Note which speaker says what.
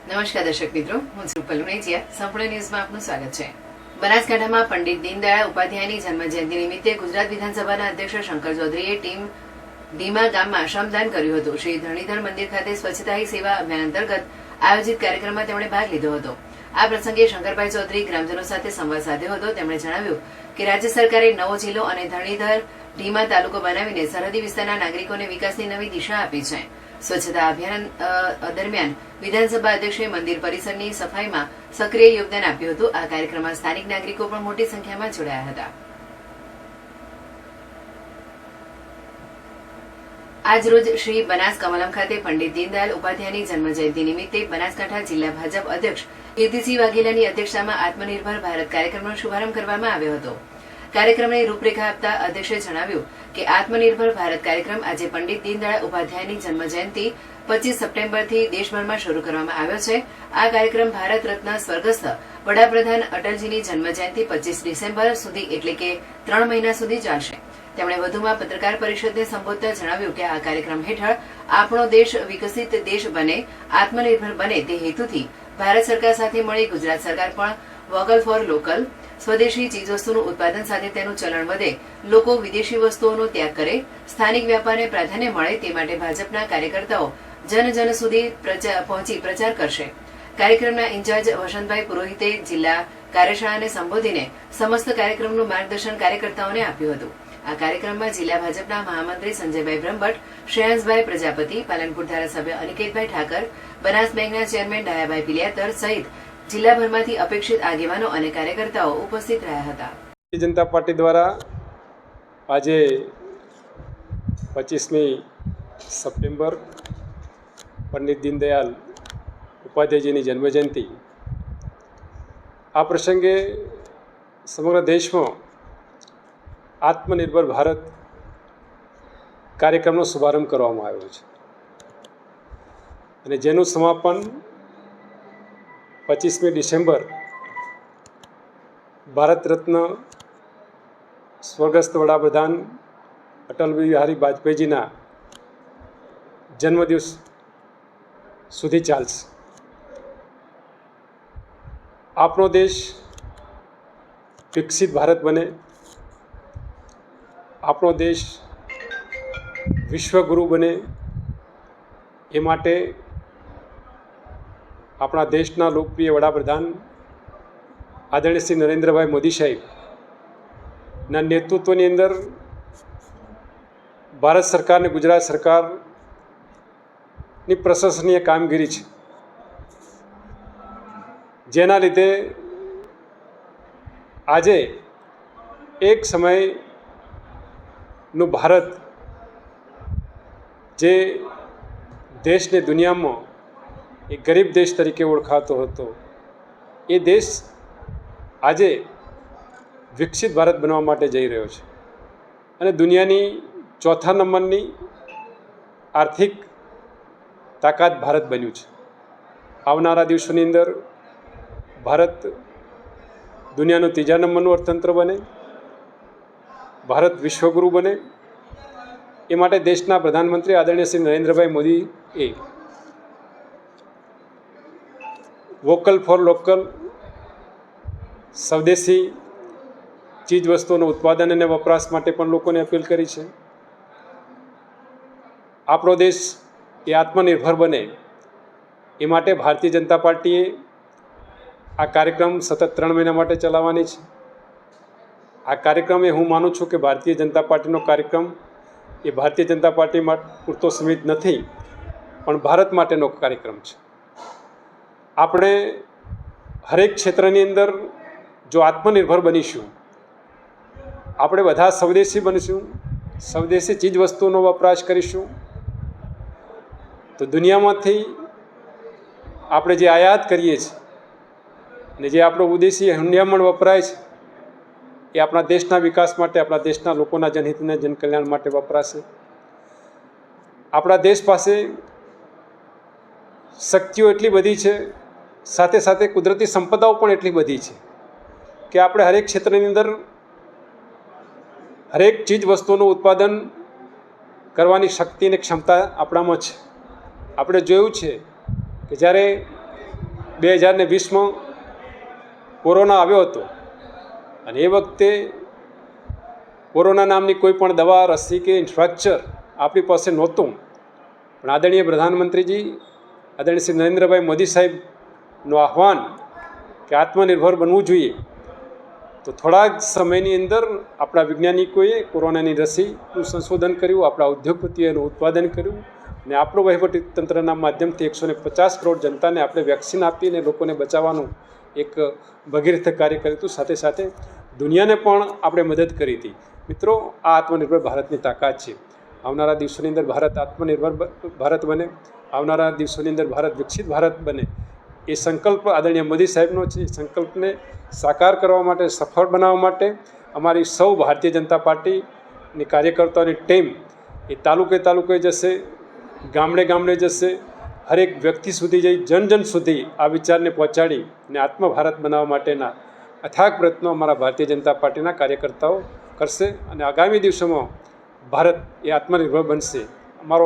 Speaker 1: નમસ્કાર દર્શક મિત્રો, હું છું પલ્લુનેજીયા. સંપૂર્ણ ન્યૂઝમાં આપનું સ્વાગત છે. બનાસકાંઠામાં પંડિત દીનદયાળ ઉપાધ્યાયની જન્મજયંતિ નિમિત્તે ગુજરાત વિધાનસભાના અધ્યક્ષ શંકર ચૌધરીએ ટીમ ડીમા ગામમાં શ્રમદાન કર્યું હતું. શ્રી ધરણીધર મંદિર ખાતે સ્વચ્છતા હી સેવા અભિયાન અંતર્ગત આયોજિત કાર્યક્રમમાં તેમણે ભાગ લીધો હતો. આ પ્રસંગે શંકરભાઈ ચૌધરી ગ્રામજનો સાથે સંવાદ સાધ્યો હતો. તેમણે જણાવ્યું કે રાજ્ય સરકારે નવો જિલ્લો અને ધરણીધર ડીમા તાલુકો બનાવીને સરહદી વિસ્તારના નાગરિકોને વિકાસની નવી દિશા આપી છે. સ્વચ્છતા અભિયાન દરમિયાન વિધાનસભા અધ્યક્ષે મંદિર પરિસરની સફાઈમાં સક્રિય યોગદાન આપ્યું હતું. આ કાર્યક્રમમાં સ્થાનિક નાગરિકો પણ મોટી સંખ્યામાં જોડાયા હતા. આજરોજ શ્રી બનાસ કમલમ ખાતે પંડિત દીનદયાળ ઉપાધ્યાયની જન્મજયંતિ નિમિત્તે બનાસકાંઠા જિલ્લા ભાજપ અધ્યક્ષ કીર્તિસિંહ વાઘેલાની અધ્યક્ષતામાં આત્મનિર્ભર ભારત કાર્યક્રમનો શુભારંભ કરવામાં આવ્યો હતો. કાર્યક્રમને રૂપરેખા આપતા અધ્યક્ષે જણાવ્યું કે આત્મનિર્ભર ભારત કાર્યક્રમ આજે પંડિત દીનદયાળ ઉપાધ્યાયની જન્મજયંતિ 25 સપ્ટેમ્બરથી દેશભરમાં શરૂ કરવામાં આવ્યો છે. આ કાર્યક્રમ ભારત રત્ન સ્વર્ગસ્થ વડાપ્રધાન અટલજીની જન્મજયંતિ 25 ડિસેમ્બર સુધી એટલે કે 3 મહિના સુધી ચાલશે. તેમણે વધુમાં પત્રકાર પરિષદને સંબોધતા જણાવ્યું કે આ કાર્યક્રમ હેઠળ આપણો દેશ વિકસિત દેશ બને, આત્મનિર્ભર બને તે હેતુથી ભારત સરકાર સાથે મળી ગુજરાત સરકાર પણ વોકલ ફોર લોકલ, સ્વદેશી ચીજવસ્તુનું ઉત્પાદન સાથે તેનું ચલણ વધે, લોકો વિદેશી વસ્તુઓનો ત્યાગ કરે, સ્થાનિક વ્યાપારને પ્રાધાન્ય મળે તે માટે ભાજપના કાર્યકર્તાઓ જન સુધી પહોંચી પ્રચાર કરશે. કાર્યક્રમના ઇન્ચાર્જ વસંતભાઈ પુરોહિતે જિલ્લા કાર્યશાળાને સંબોધીને સમસ્ત કાર્યક્રમનું માર્ગદર્શન કાર્યકર્તાઓને આપ્યું હતું. આ કાર્યક્રમમાં જિલ્લા ભાજપના મહામંત્રી સંજયભાઈ બ્રહ્મભટ્ટ, શ્રેયાંસભાઈ પ્રજાપતિ, પાલનપુર ધારાસભ્ય અનિકેતભાઈ ઠાકર, બનાસ બેંકના ચેરમેન ડાયાભાઈ પિલિયાતર સહિત જિલ્લાભરમાંથી અપેક્ષિત આગેવાનો અને કાર્યકર્તાઓ ઉપસ્થિત રહ્યા હતા.
Speaker 2: ભારતીય જનતા પાર્ટી દ્વારા આજે 25મી સપ્ટેમ્બર પંડિત દીનદયાળ ઉપાધ્યાયજીની જન્મજયંતિ, આ પ્રસંગે સમગ્ર દેશમાં આત્મનિર્ભર ભારત કાર્યક્રમનો શુભારંભ કરવામાં આવ્યો છે અને જેનું સમાપન 25મી ડિસેમ્બર ભારત રત્ન સ્વર્ગસ્થ વડાપ્રધાન અટલ બિહારી વાજપેયીજીના જન્મદિવસ સુધી ચાલશે. આપણો દેશ વિકસિત ભારત બને, આપણો દેશ વિશ્વગુરુ બને, એ માટે આપણા દેશના લોકપ્રિય વડાપ્રધાન આદરણીય શ્રી નરેન્દ્રભાઈ મોદી સાહેબના નેતૃત્વની અંદર ભારત સરકાર અને ગુજરાત સરકારની પ્રશંસનીય કામગીરી છે, જેના લીધે આજે એક સમયનું ભારત જે દેશને દુનિયામાં એક ગરીબ દેશ તરીકે ઓળખાતો હતો, એ દેશ આજે વિકસિત ભારત બનવા માટે જઈ રહ્યો છે અને દુનિયાની ચોથા નંબરની આર્થિક તાકાત ભારત બન્યું છે. આવનારા દિવસોની અંદર ભારત દુનિયાનું ત્રીજા નંબરનું અર્થતંત્ર બને, ભારત વિશ્વગુરુ બને, એ માટે દેશના પ્રધાનમંત્રી આદરણીય શ્રી નરેન્દ્રભાઈ મોદીએ વોકલ ફોર લોકલ, સ્વદેશી ચીજ વસ્તુઓનું ઉત્પાદન અને વપરાશ માટે પણ લોકોને અપીલ કરી છે. આપણો દેશ એ આત્મનિર્ભર બને એ માટે ભારતીય જનતા પાર્ટીએ આ કાર્યક્રમ સતત 3 મહિના માટે ચલાવવાની છે. આ કાર્યક્રમ એ હું માનું છું કે ભારતીય જનતા પાર્ટીનો કાર્યક્રમ એ ભારતીય જનતા પાર્ટી પૂરતો સીમિત નથી, પણ ભારત માટેનો કાર્યક્રમ છે. આપણે હરેક ક્ષેત્રની અંદર જો આત્મનિર્ભર બનીશું, આપણે બધા સ્વદેશી બનીશું, સ્વદેશી ચીજ વસ્તુઓનો વપરાશ કરીશું, તો દુનિયામાંથી આપણે જે આયાત કરીએ છીએ અને જે આપણો વિદેશી હંડિયામણ વપરાય છે, એ આપણા દેશના વિકાસ માટે, આપણા દેશના લોકોના જનહિતના જનકલ્યાણ માટે વપરાશે. આપણા દેશ પાસે શક્તિઓ એટલી બધી છે, સાથે સાથે કુદરતી સંપદાઓ પણ એટલી બધી છે કે આપણે હરેક ક્ષેત્રની અંદર હરેક ચીજ વસ્તુઓનું ઉત્પાદન કરવાની શક્તિ અને ક્ષમતા આપણામાં છે. આપણે જોયું છે કે જ્યારે 2020માં કોરોના આવ્યો હતો અને એ વખતે કોરોના નામની કોઈ પણ દવા, રસી કે ઇન્ફ્રાસ્ટ્રક્ચર આપણી પાસે નહોતું. પણ આદરણીય પ્રધાનમંત્રીજી, આદરણીય શ્રી નરેન્દ્રભાઈ મોદી સાહેબનું આહવાન કે આત્મનિર્ભર બનવું જોઈએ, તો થોડા જ સમયની અંદર આપણા વૈજ્ઞાનિકોએ કોરોનાની રસીનું સંશોધન કર્યું, આપણા ઉદ્યોગપતિઓએ એનું ઉત્પાદન કર્યું અને આપણું વહીવટી તંત્રના માધ્યમથી 150 કરોડ જનતાને આપણે વેક્સિન આપીને લોકોને બચાવવાનું એક ભગીરથ કાર્ય કર્યું હતું. સાથે સાથે દુનિયાને પણ આપણે મદદ કરી હતી. મિત્રો, આ આત્મનિર્ભર ભારતની તાકાત છે. આવનારા દિવસોની અંદર ભારત આત્મનિર્ભર ભારત બને, આવનારા દિવસોની અંદર ભારત વિકસિત ભારત બને, એ સંકલ્પ આદરણીય મોદી સાહેબનો છે. એ સંકલ્પને સાકાર કરવા માટે, સફળ બનાવવા માટે અમારી સૌ ભારતીય જનતા પાર્ટીની કાર્યકર્તાઓની ટીમ એ તાલુકે જશે, ગામડે ગામડે જશે, હરેક વ્યક્તિ સુધી જઈ જન જન સુધી આ વિચારને પહોંચાડી અને આત્મ ભારત બનાવવા માટેના અથાગ પ્રયત્નો અમારા ભારતીય જનતા પાર્ટીના કાર્યકર્તાઓ કરશે અને આગામી દિવસોમાં ભારત એ આત્મનિર્ભર બનશે. અમારો